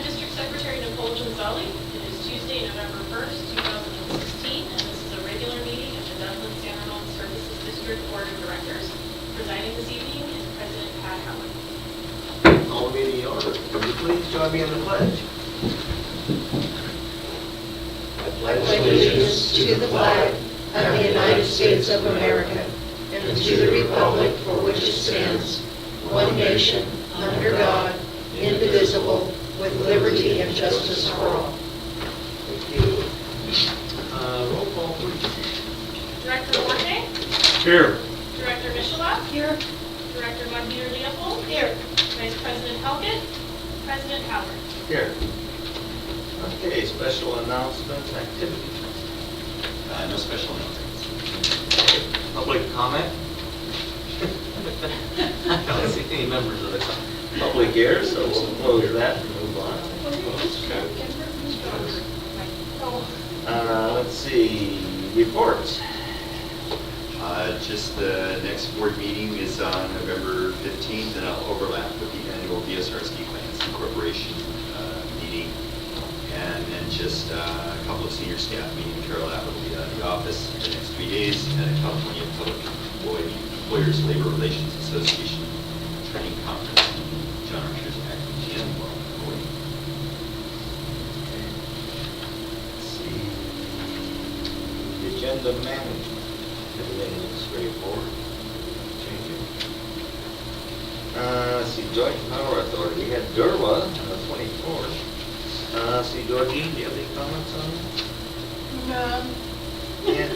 District Secretary Nicole Gonzalez. It is Tuesday, November 1st, 2016, and this is a regular meeting of the Dublin San Ramon Services District Board of Directors. Presiding this evening is President Pat Howard. All meeting in order. Would you please join me in the pledge? I pledge allegiance to the flag of the United States of America and to the republic for which it stands, one nation, under God, indivisible, with liberty and justice for all. Thank you. Roll call, please. Director Forte, Here. Director Michalak, Here. Director Magnier-Leopold, Here. Vice President Halkett, President Howard. Here. Okay, special announcements, activities. No special announcements. Public comment? I don't see any members of the public here, so we'll close that and move on. Let's see, reports. Just the next board meeting is on November 15th, and I'll overlap with the annual DSRSD Plans Incorporation meeting. And then just a couple of senior staff meetings. Carol Abbott will be out of the office for the next 3 days, and a California Public Employers Labor Relations Association training conference. John Archer's acting GM will avoid. Let's see, the agenda management. Everything looks straightforward. Change it. Let's see, Joint Power Authority. We had Durwa on the 24th. See, Georgine, do you have any comments on it? No. Yeah.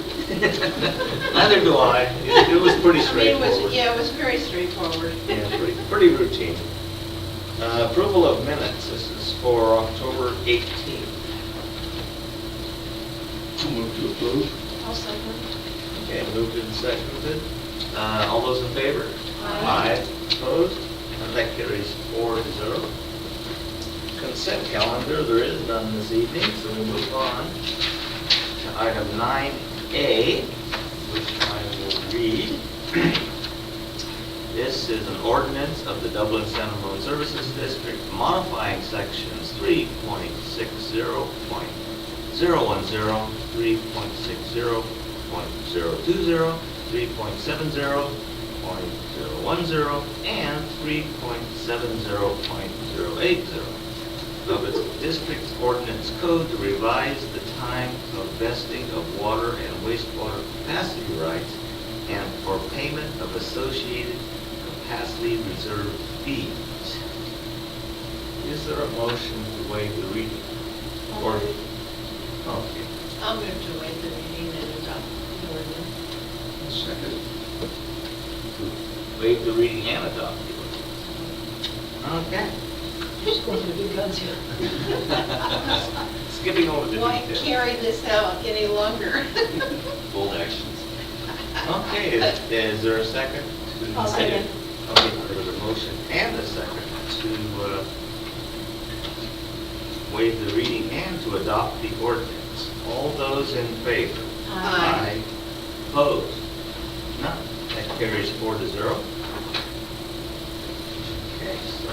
Neither do I. It was pretty straightforward. It was very straightforward. Yeah, pretty routine. Approval of minutes. This is for October 18th. Move to approve. I'll second. Okay, moved and seconded. All those in favor? Aye. Opposed? And that carries 4-0. Consent calendar, there is none this evening, so we move on to item 9A, which I will read. This is an ordinance of the Dublin San Ramon Services District modifying sections 3.60.010, 3.60.020, 3.70.010, and 3.70.080 of its district's ordinance code to revise the time of vesting of water and wastewater capacity rights and for payment of associated capacity reserve fees. Is there a motion to waive the reading? Or, okay. I'll move to waive the reading and adopt the ordinance. Second. Waive the reading and adopt the ordinance. Okay. Who's going to be good too? Skipping over the Why details. carry this out any longer? Bold actions. Okay, is there a second? I'll second. Okay, there was a motion and a second to waive the reading and to adopt the ordinance. All those in favor? Aye. Opposed? None. That carries 4-0. Okay, so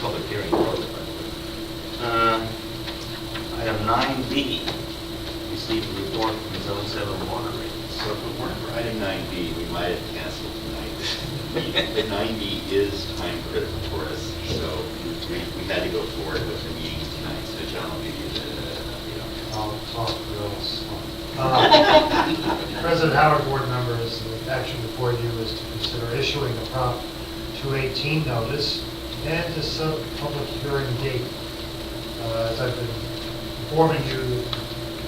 public hearing closed. Item 9B, received a report from Zone 7 water rates. So if it weren't for item 9B, we might have canceled tonight. 9B is time critical for us, so we had to go forward with the meeting tonight. So John will give you the I'll talk real slow. President Howard, board members, the action before you is to consider issuing a Prop 218 notice and to set a public hearing date. As I've been informing you,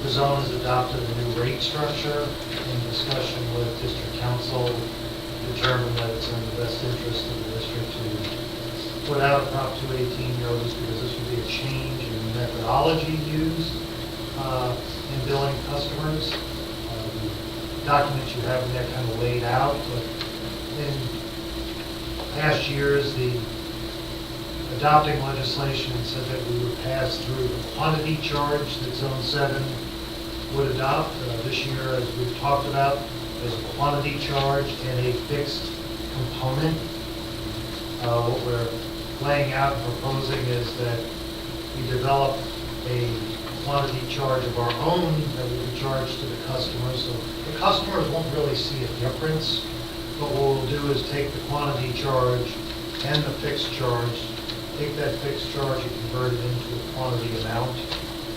the zone has adopted a new rate structure. In discussion with district council, determined that it's in the best interest of the district to put out a Prop 218 notice because this would be a change in methodology used in billing customers. The documents you have in there kind of laid out, but in past years, the adopting legislation said that we would pass through the quantity charge that Zone 7 would adopt. This year, as we've talked about, there's a quantity charge and a fixed component. What we're laying out and proposing is that we develop a quantity charge of our own that will be charged to the customers. So the customers won't really see a difference, but what we'll do is take the quantity charge and the fixed charge, take that fixed charge and convert it into a quantity amount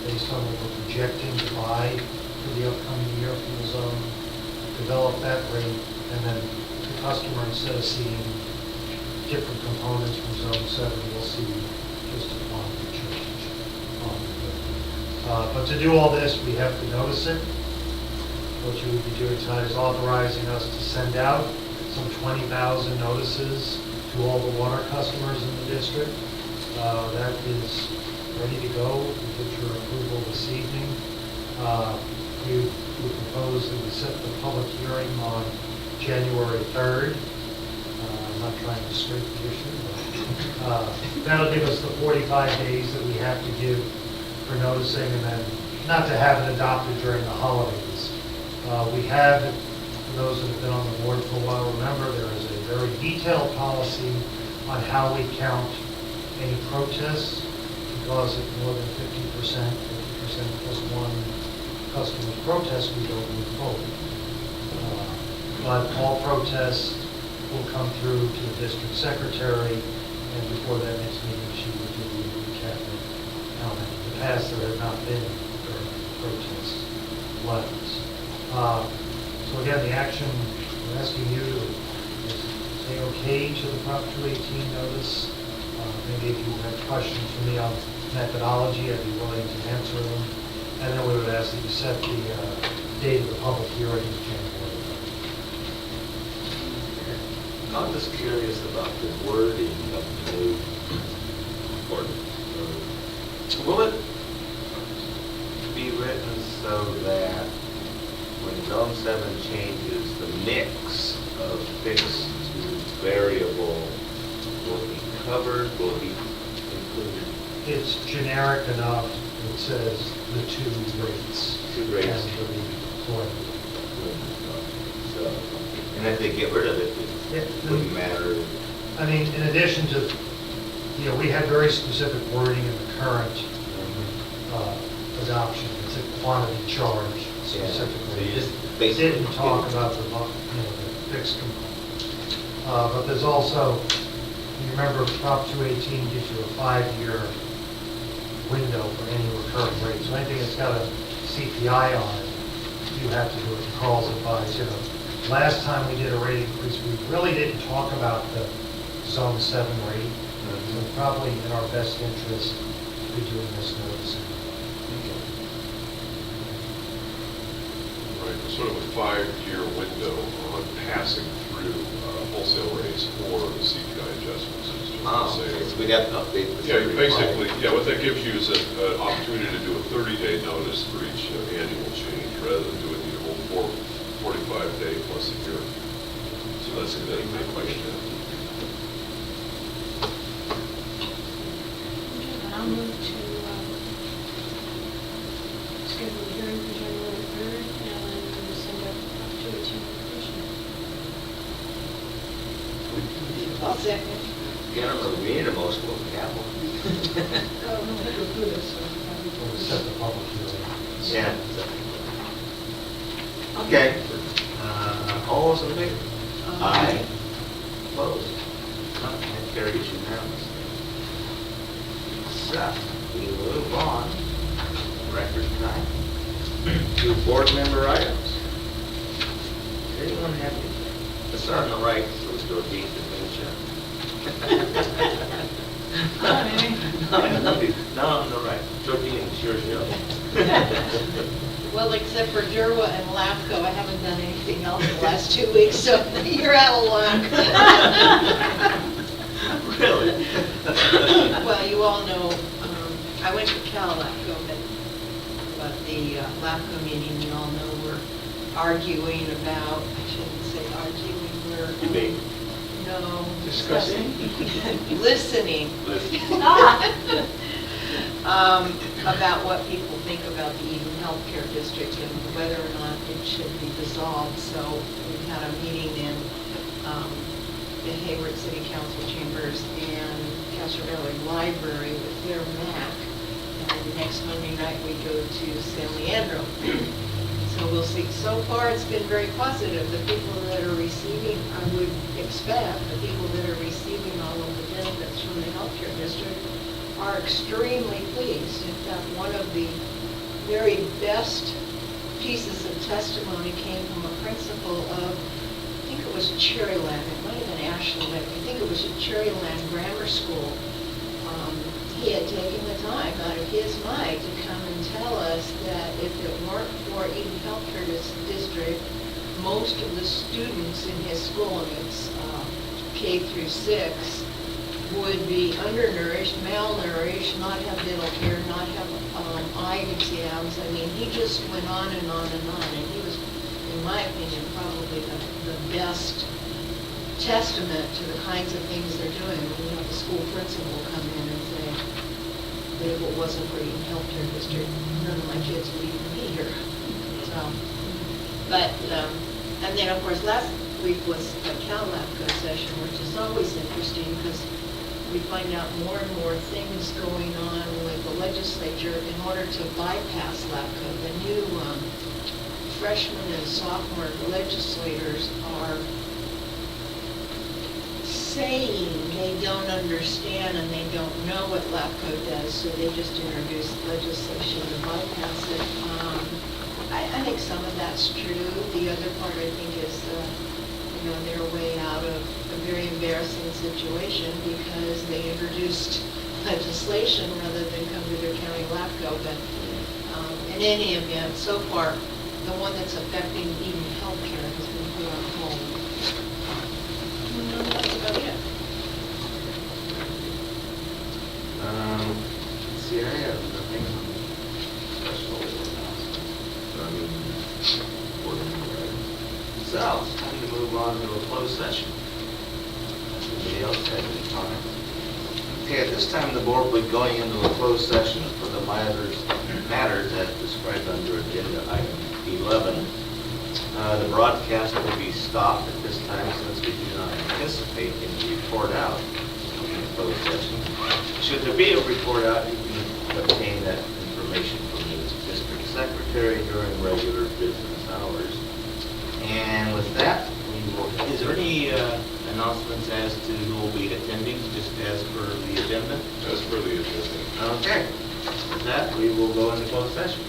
based on what we're projecting to buy for the upcoming year from the zone, develop that rate, and then the customer, instead of seeing different components from zone 7, will see just a quantity charge on it. But to do all this, we have to notice it. What you would be doing tonight is authorizing us to send out some 20,000 notices to all the water customers in the district. That is ready to go. We get your approval this evening. We propose that we set the public hearing on January 3rd. I'm not trying to skirt the issue, but that'll give us the 45 days that we have to give for noticing, and then not to have it adopted during the holidays. We have, for those that have been on the board for a while, remember there is a very detailed policy on how we count any protests. Because if more than 50% plus one customer's protest, we don't move forward. But all protests will come through to the district secretary, and before that next meeting, she will give you a recap of how many. In the past, there have not been protest letters. So again, the action we're asking you to is say okay to the Prop 218 notice. Maybe if you have questions for me on methodology, I'd be willing to answer them. And then we would ask that you set the date of the public hearing in January. I'm just curious about the wording of the new ordinance. Will it be written so that when Zone 7 changes, the mix of fixed to variable will be covered, will be included? It's generic enough. It says the two rates. Two rates. And for the employee. So, and if they get rid of it, it wouldn't matter. I mean, in addition to, we had very specific wording in the current adoption. It's a quantity charge specifically. So you just It basically didn't talk about the fixed component. But there's also, you remember Prop 218 gives you a 5-year window for any recurring rate. So anything that's got a CPI on it, you have to do it. Carl's advice, Last time we did a rate increase, we really didn't talk about the Zone 7 rate. So probably in our best interest to be doing this noticing. Right, there's sort of a 5-year window on passing through wholesale rates or the CPI adjustments. It's just Oh, the same. okay, so we'd have to update this. Yeah, every basically, five. what that gives you is an opportunity to do a 30-day notice for each annual change rather than doing the whole 45-day plus a year. So that's a good question. And I'll move to schedule a hearing for January 3rd, and then send out Prop 218 application. I'll second. Can't remember, we need a motion, but we have one. We'll set the public hearing. Yeah. Okay. All those in favor? Aye. Opposed? None. That carries unanimously. So, we move on, record time, to board member items. Does anyone have anything? Let's start on the right, so let's go deep and finish up. No, on the right. Georgine, it's your show. Well, except for Derwa and LAFCO, I haven't done anything else the last 2 weeks, so you're out of luck. Really? Well, you all know, I went to Cal-LAFCO, but the LAFCO meeting, you all know, we're arguing about, I shouldn't say arguing, we're... Debate. No. Discussing. Listening. About what people think about the Eden Healthcare District and whether or not it should be dissolved. So we had a meeting in the Hayward City Council chambers, and Pastor Library with their MAC. And next Monday night, we go to San Leandro. So we'll see. So far, it's been very positive. The people that are receiving, I would expect, the people that are receiving all of the benefits from the healthcare district are extremely pleased. In fact, one of the very best pieces of testimony came from a principal of, I think it was Cherryland, it might have been Ashland, I think it was at Cherryland Grammar School. He had taken the time out of his mind to come and tell us that if it weren't for Eden Healthcare District, most of the students in his school, and it's K through 6, would be undernourished, malnourished, not have dental care, not have eye exams. I mean, he just went on and on and on, and he was, in my opinion, probably the best testament to the kinds of things they're doing. When you have the school principal come in and say that if it wasn't for Eden Healthcare District, none of my kids would even be here. So, but, and then of course last week was a CalLabCo session, which is always interesting because we find out more and more things going on with the legislature in order to bypass LabCo. The new freshman and sophomore legislators are saying they don't understand and they don't know what LabCo does, so they just introduce legislation to bypass it. I think some of that's true. The other part, I think, is their way out of a very embarrassing situation because they introduced legislation rather than come to their county LabCo. But in any event, so far, the one that's affecting Eden Healthcare has been put on hold. That's about it. See, I have nothing special announcement. So, it's time to move on to a closed session. Anybody else have any comments? Okay, at this time, the board will be going into a closed session for the matters as described under agenda item 11. The broadcast will be stopped at this time since we do not anticipate any report out in the closed session. Should there be a report out, you can obtain that information from the district secretary during regular business hours. And with that, is there any announcements as to who will be attending, just as per the agenda? As per the agenda. Okay. With that, we will go into closed session.